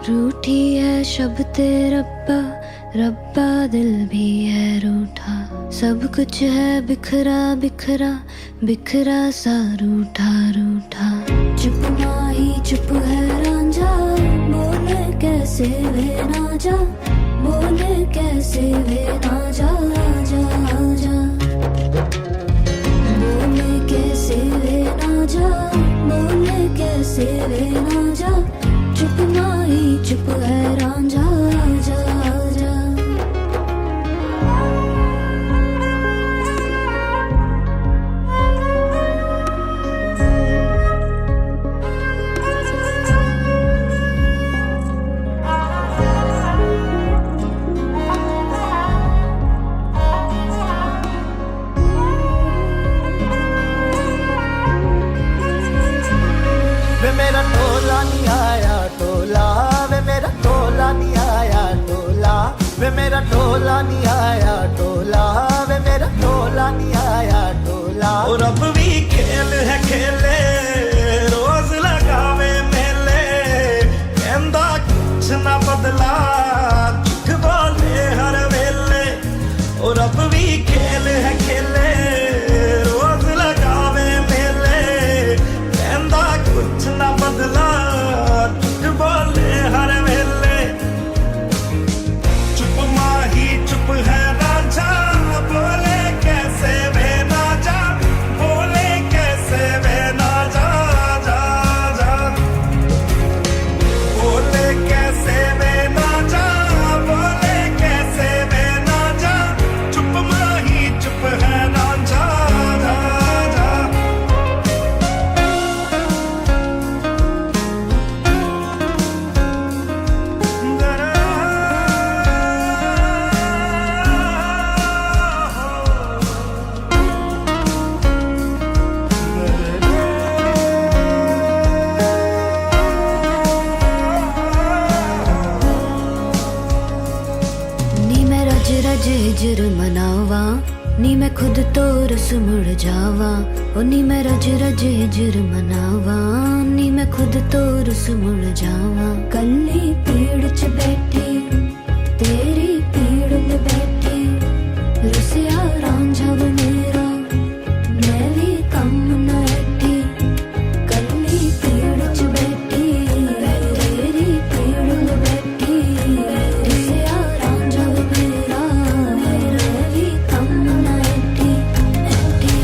रूठी है शब्दे रब्बा, रब्बा दिल भी है रूठा। सब कुछ है बिखरा बिखरा, बिखरा सा रूठा रूठा। चुप माही चुप है रांझा, बोले कैसे वे ना जा, बोले कैसे वे ना जा जा जा। बोले कैसे वे ना जा, बोले कैसे वे ना जा। चुप माही चुप है रांझा जा जा। वे मेरा टोला नहीं आया टोला, वे मेरा टोला नहीं आया टोला, वे मेरा टोला नहीं आया टोला, वे मेरा टोला नहीं आया टोला। और अब भी खेल है खेले, रोज लगावे मेले, कहंदा कुछ ना बदला, झूठ बोले हर वेले। और अब भी खेल है खेले, रोज लगावे मेले, कहंदा कुछ ना बदला, झूठ बोले हर वेले। चुप माही चुप है रांझा, बोले कैसे वे ना जा, बोले कैसे वे ना जा जा जा। बोले कैसे वे ना जा, बोले कैसे वे ना जा। चुप माही चुप है रांझा जा जा। नी मैं रज रज हिजर मनावा, नी मैं खुद तो रस मुड़ जावा। ओ नी मैं रज रज हिजर मनावा, नी मैं खुद तो रस मुड़ जावा। कल्ली पेड़ च बैठी, तेरी पीड़ में बैठी, रुसिया रांझा वे मेरा, मैं भी कम न ऐठी। कल्ली पेड़ च बैठी, तेरी पीड़ में बैठी, रुसिया रांझा वे मेरा, मैं भी कम न ऐठी ऐठी।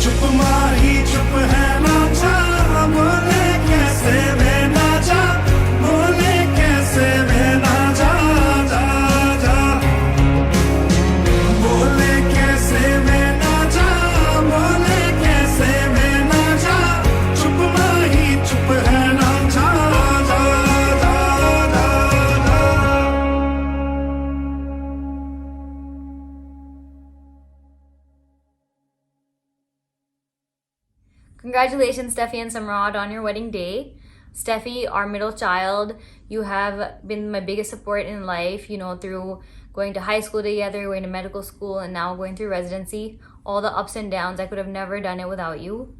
चुप माही चुप है रांझा, बोले कैसे वे ना जा, बोले कैसे वे ना जा जा जा। बोले कैसे वे ना जा, बोले कैसे वे ना जा। चुप माही चुप है रांझा जा जा जा जा। Congratulations, Steffi and Samrad, on your wedding day. Steffi, our middle child, you have been my biggest support in life, you know, through going to high school together, going to medical school, and now going through residency. All the ups and downs, I could have never done it without you.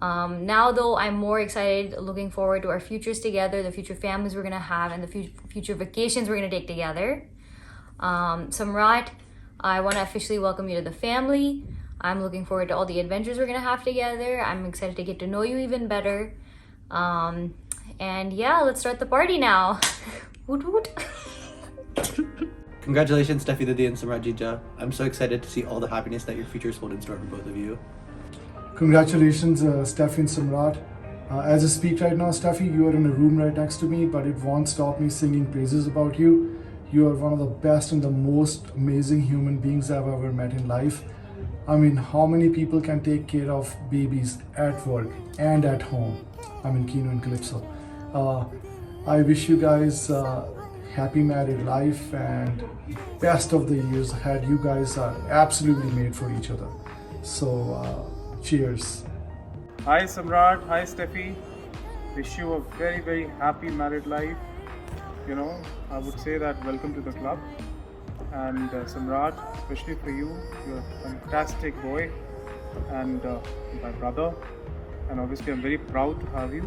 Now, though, I'm more excited, looking forward to our futures together, the future families we're going to have, and the future vacations we're going to take together. Samrat, I want to officially welcome you to the family. I'm looking forward to all the adventures we're going to have together. I'm excited to get to know you even better. And yeah, let's start the party now. Woot woot. Congratulations, Steffi Didi and Samrat Jija. I'm so excited to see all the happiness that your futures hold in store for both of you. Congratulations, Steffi and Samrat. As I speak right now, Steffi, you are in a room right next to me, but it won't stop me singing praises about you. You are one of the best and the most amazing human beings I've ever met in life. I mean, how many people can take care of babies at work and at home? I mean, Kino and Calypso. I wish you guys happy married life and best of the years ahead. You guys are absolutely made for each other. So, cheers. Hi Samrat, hi Steffi. Wish you a very very happy married life. You know, I would say that welcome to the club. And Samrat, especially for you, you're a fantastic boy and my brother. And obviously I'm very proud to have you.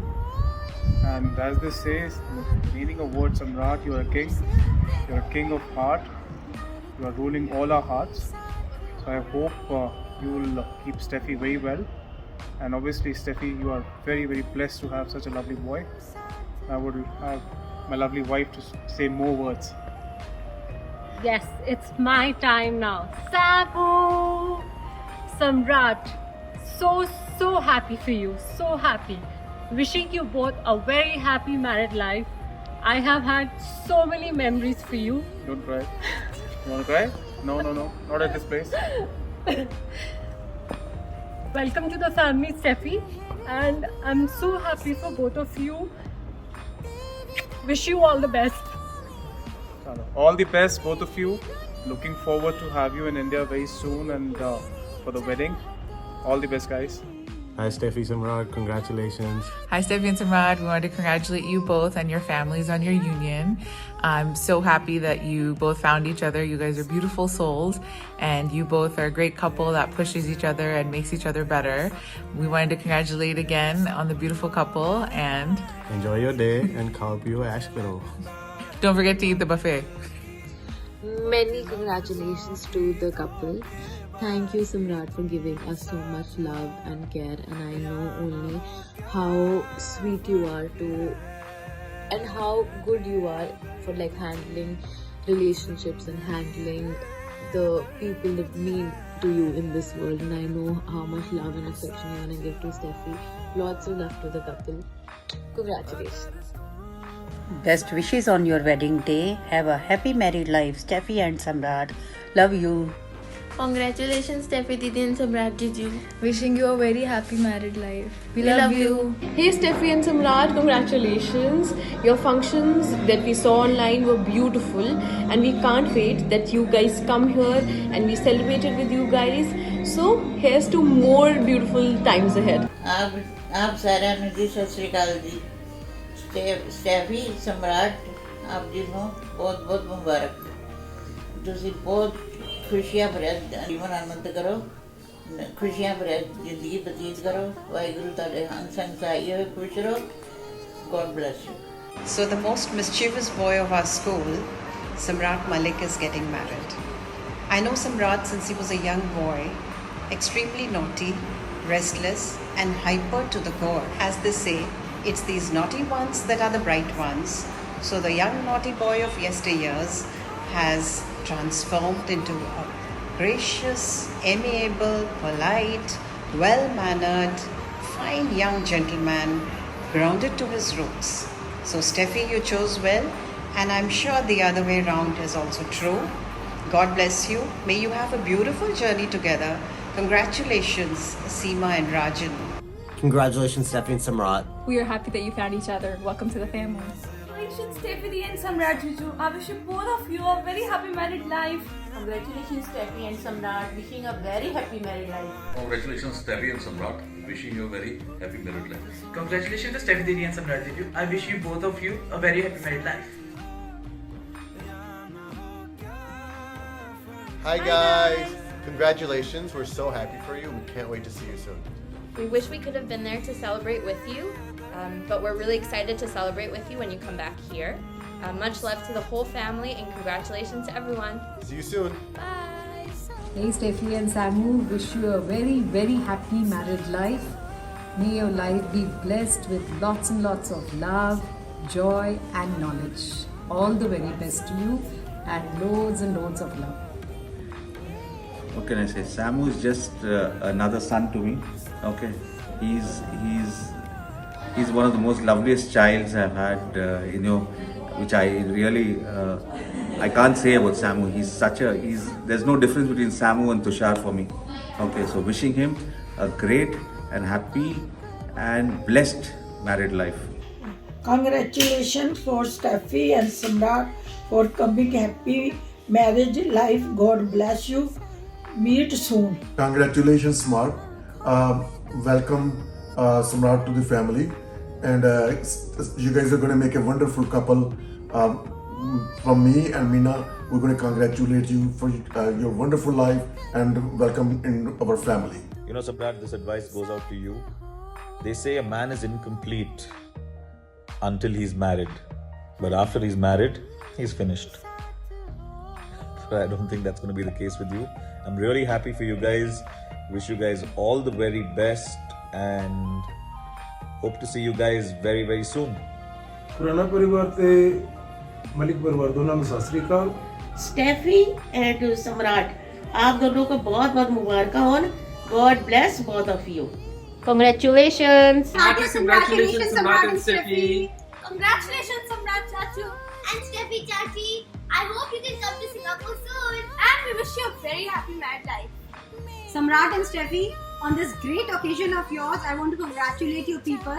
And as this says, the meaning of word Samrat, you are a king. You are a king of heart. You are ruling all our hearts. So I hope you will keep Steffi very well. And obviously, Steffi, you are very, very blessed to have such a lovely boy. I would have my lovely wife to say more words. Yes, it's my time now. Sabu! Samrat, so happy for you. So happy. Wishing you both a very happy married life. I have had so many memories for you. Don't cry. You want to cry? No, not at this place. Welcome to the family, Steffi. And I'm so happy for both of you. Wish you all the best. All the best, both of you. Looking forward to have you in India very soon and for the wedding. All the best, guys. Hi Steffi, Samrat, congratulations. Hi Steffi and Samrat, we wanted to congratulate you both and your families on your union. I'm so happy that you both found each other. You guys are beautiful souls and you both are a great couple that pushes each other and makes each other better. We wanted to congratulate again on the beautiful couple and Enjoy your day and khao piyo ash karo. don't forget to eat the buffet. Many congratulations to the couple. Thank you, Samrat, for giving us so much love and care. And I know only how sweet you are and how good you are for handling relationships and handling the people that mean to you in this world. And I know how much love and affection you want to give to Steffi. Lots of love to the couple. Congratulations. Best wishes on your wedding day. Have a happy married life, Steffi and Samrat. Love you. Congratulations, Steffi Didi and Samrat Jiju. Wishing you a very happy married life. We love you. Hey Steffi and Samrat, congratulations. Your functions that we saw online were beautiful and we can't wait that you guys come here and we celebrated with you guys. So here's to more beautiful times ahead. आप सारा नदी सत श्री अकाल जी स्टैफी सम्राट आप जी ਨੂੰ ਬਹੁਤ ਬਹੁਤ ਮੁਬਾਰਕ ਤੁਸੀਂ ਬਹੁਤ ਖੁਸ਼ੀਆਂ ਭਰਿਆ ਜੀਵਨ ਆਨੰਦ ਕਰੋ ਖੁਸ਼ੀਆਂ ਭਰਿਆ ਜ਼ਿੰਦਗੀ ਬਤੀਤ ਕਰੋ ਵਾਹਿਗੁਰੂ ਤੁਹਾਡੇ ਹੰਸ ਸੰਗ ਸਹਾਈ ਹੋਵੇ ਖੁਸ਼ ਰਹੋ God bless you. So the most mischievous boy of our school, Samrat Malik, is getting married. I know Samrat since he was a young boy, extremely naughty, restless and hyper to the core. As they say, it's these naughty ones that are the bright ones. So the young naughty boy of yesteryears has transformed into a gracious, amiable, polite, well-mannered, fine young gentleman grounded to his roots. So Steffi, you chose well, and I'm sure the other way around is also true. God bless you. May you have a beautiful journey together. Congratulations, Seema and Rajan. Congratulations, Steffi and Samrat. We are happy that you found each other. Welcome to the family. Congratulations, Steffi and Samrat Juju. I wish you both of you a very happy married life. Congratulations, Steffi and Samrat. Wishing a very happy married life. Congratulations, Steffi and Samrat. Wishing you a very happy married life. Congratulations to Steffi Didi and Samrat Juju. I wish you both of you a very happy married life. Hi guys. Congratulations. We're so happy for you. We can't wait to see you soon. We wish we could have been there to celebrate with you, but we're really excited to celebrate with you when you come back here. Much love to the whole family and congratulations to everyone. See you soon. Bye. Hey Steffi and Samu, wish you a very, very happy married life. May your life be blessed with lots and lots of love, joy and knowledge. All the very best to you and loads of love. What can I say? Samu is just another son to me. Okay, he's one of the most loveliest childs I've had. Which I really I can't say about Samu. There's no difference between Samu and Tushar for me. Okay, so wishing him a great and happy and blessed married life. Congratulations for Steffi and Samrat for coming happy marriage life. God bless you. Meet soon. Congratulations, Mark. Welcome, Samrat, to the family. And you guys are going to make a wonderful couple. From me and Meena, we're going to congratulate you for your wonderful life and welcome in our family. Samrat, this advice goes out to you. They say a man is incomplete until he's married. But after he's married, he's finished. So I don't think that's going to be the case with you. I'm really happy for you guys. Wish you guys all the very best and hope to see you guys very, very soon. Khurana परिवार ते मलिक परिवार दोनों को सत श्री अकाल. Steffi and सम्राट, आप दोनों को बहुत बहुत मुबारक हो. God bless both of you. Congratulations. Congratulations, Samrat and Steffi. Congratulations, Samrat Chachu. And Steffi Chachi, I hope you can come to Singapore soon. And we wish you a very happy married life. Samrat and Steffi, on this great occasion of yours, I want to congratulate you people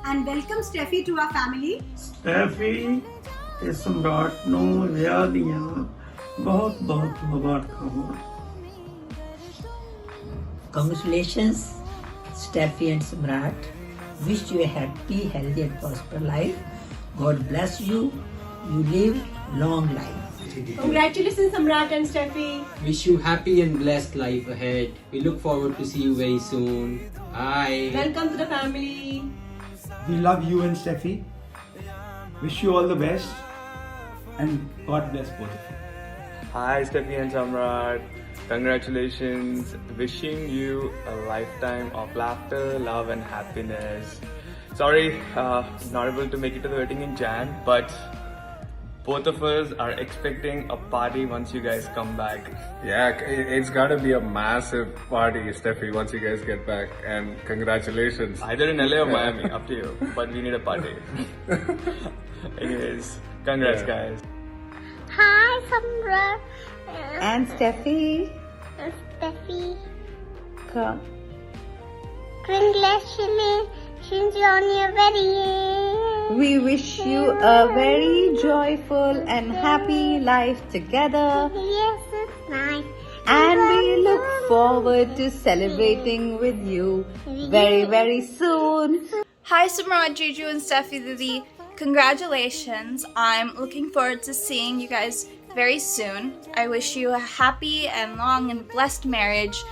and welcome Steffi to our family. Steffi ਤੇ ਸਮਰਾਟ ਨੂੰ ਵਿਆਹ ਦੀਆਂ ਬਹੁਤ ਬਹੁਤ ਮੁਬਾਰਕਾਂ ਹੋਣ. Congratulations, Steffi and Samrat. Wish you a happy, healthy and prosperous life. God bless you. You live long life. Congratulations, Samrat and Steffi. Wish you happy and blessed life ahead. We look forward to see you very soon. Bye. Welcome to the family. We love you and Steffi. Wish you all the best and God bless both of you. Hi Steffi and Samrat. Congratulations. Wishing you a lifetime of laughter, love and happiness. Sorry, not able to make it to the wedding in Jan, but both of us are expecting a party once you guys come back. Yeah, it's gotta be a massive party, Steffi, once you guys get back. And congratulations. Either in LA or Miami, up to you. But we need a party. Anyways, congrats guys. Hi, Samrat. And Steffi. Steffi. Come. Congratulations on your wedding. We wish you a very joyful and happy life together. Yes, it's nice. And we look forward to celebrating with you very, very soon. Hi, Samrat, Juju, and Steffi Didi. Congratulations. I'm looking forward to seeing you guys very soon. I wish you a happy and long and blessed marriage.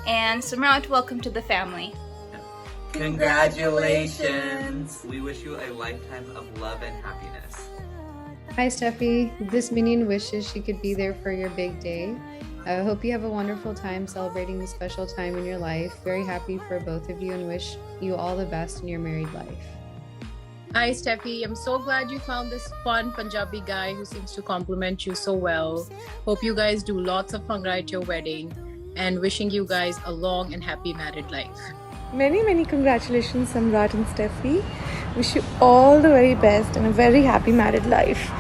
And Samrat, welcome to the family. Congratulations. We wish you a lifetime of love and happiness. Hi Steffi, this minion wishes she could be there for your big day. I hope you have a wonderful time celebrating this special time in your life. Very happy for both of you and wish you all the best in your married life. Hi Steffi, I'm so glad you found this fun Punjabi guy who seems to compliment you so well. Hope you guys do lots of bhangra at your wedding and wishing you guys a long and happy married life. Many congratulations, Samrat and Steffi. Wish you all the very best and a very happy married life.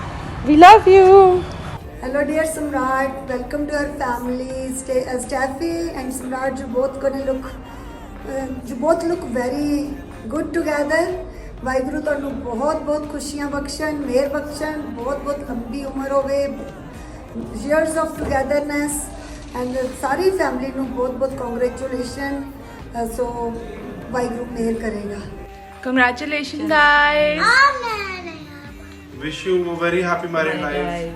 We love you. Hello dear Samrat, welcome to our family. Steffi and Samrat, you both look very good together. Waheguru ਤੁਹਾਨੂੰ ਬਹੁਤ ਬਹੁਤ ਖੁਸ਼ੀਆਂ ਬਖਸ਼ਣ, ਮਿਹਰ ਬਖਸ਼ਣ, ਬਹੁਤ ਬਹੁਤ ਲੰਬੀ ਉਮਰ ਹੋਵੇ, years of togetherness and sorry family ਨੂੰ ਬਹੁਤ ਬਹੁਤ ਕੰਗ੍ਰੈਚੁਲੇਸ਼ਨ. ਸੋ ਵਾਹਿਗੁਰੂ ਮਿਹਰ ਕਰੇਗਾ. Congratulations guys. Wish you a very happy married life.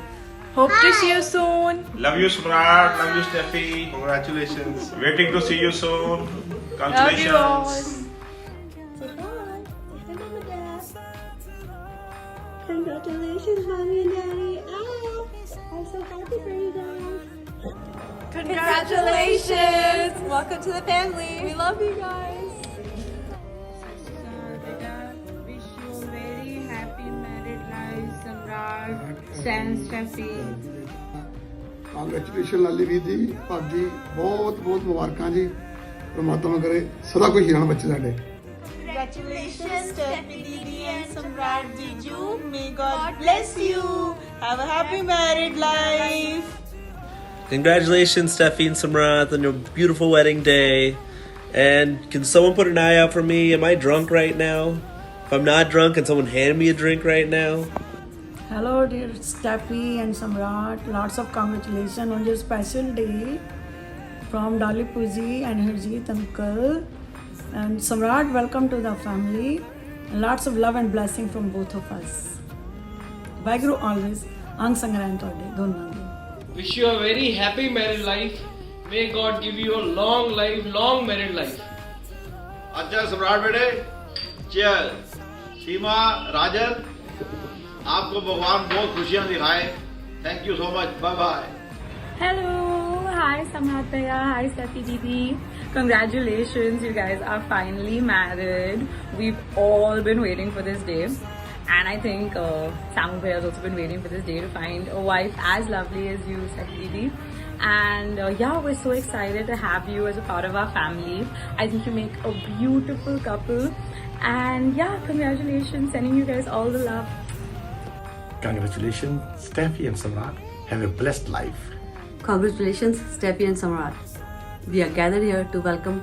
Hope to see you soon. Love you, Samrat. Love you, Steffi. Congratulations. Waiting to see you soon. Congratulations. Love you all. Congratulations, mommy and daddy. I'm so happy for you guys. Congratulations. Welcome to the family. We love you guys. Wish you a very happy married life, Samrat and Steffi. Congratulations ਲਾਲੀ ਵੀਰ ਜੀ, ਭਾਜੀ ਬਹੁਤ ਬਹੁਤ ਮੁਬਾਰਕਾਂ ਜੀ. ਪਰਮਾਤਮਾ ਕਰੇ ਸਦਾ ਕੋਈ ਹੀਰਾਂ ਬੱਚੇ ਸਾਡੇ. Congratulations, Steffi Didi and Samrat Jiju. May God bless you. Have a happy married life. Congratulations, Steffi and Samrat, on your beautiful wedding day. And can someone put an eye out for me? Am I drunk right now? If I'm not drunk, can someone hand me a drink right now? Hello, dear Steffi and Samrat. Lots of congratulations on your special day from Dolly Puji and Harjeet uncle. And Samrat, welcome to the family. And lots of love and blessing from both of us. Vaiguru always ang sangran tode dono di. Wish you a very happy married life. May God give you a long life, long married life. Acha Samrat bede. Cheers. सीमा, राजन, आपको भगवान बहुत खुशियाँ दिखाए. Thank you so much. Bye bye. Hello, hi Samrat Bhaiya, hi Steffi Didi. Congratulations, you guys are finally married. We've all been waiting for this day. And I think Samu Bhaiya has also been waiting for this day to find a wife as lovely as you, Steffi Didi. And yeah, we're so excited to have you as a part of our family. I think you make a beautiful couple. And yeah, congratulations, sending you guys all the love. Congratulations, Steffi and Samrat. Have a blessed life. Congratulations, Steffi and Samrat. We are gathered here to welcome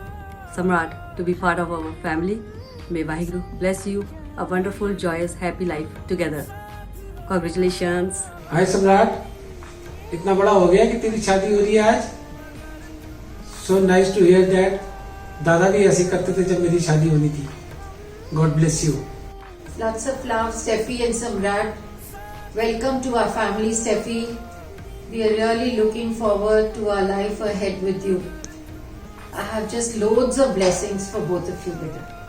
Samrat to be part of our family. May Vaheguru bless you a wonderful, joyous, happy life together. Congratulations. Hi Samrat. इतना बड़ा हो गया कि तेरी शादी हो रही है आज. So nice to hear that. दादा भी ऐसे करते थे जब मेरी शादी होनी थी. God bless you. Lots of love, Steffi and Samrat. Welcome to our family, Steffi. We are really looking forward to our life ahead with you. I have just loads of blessings for both of you, beta.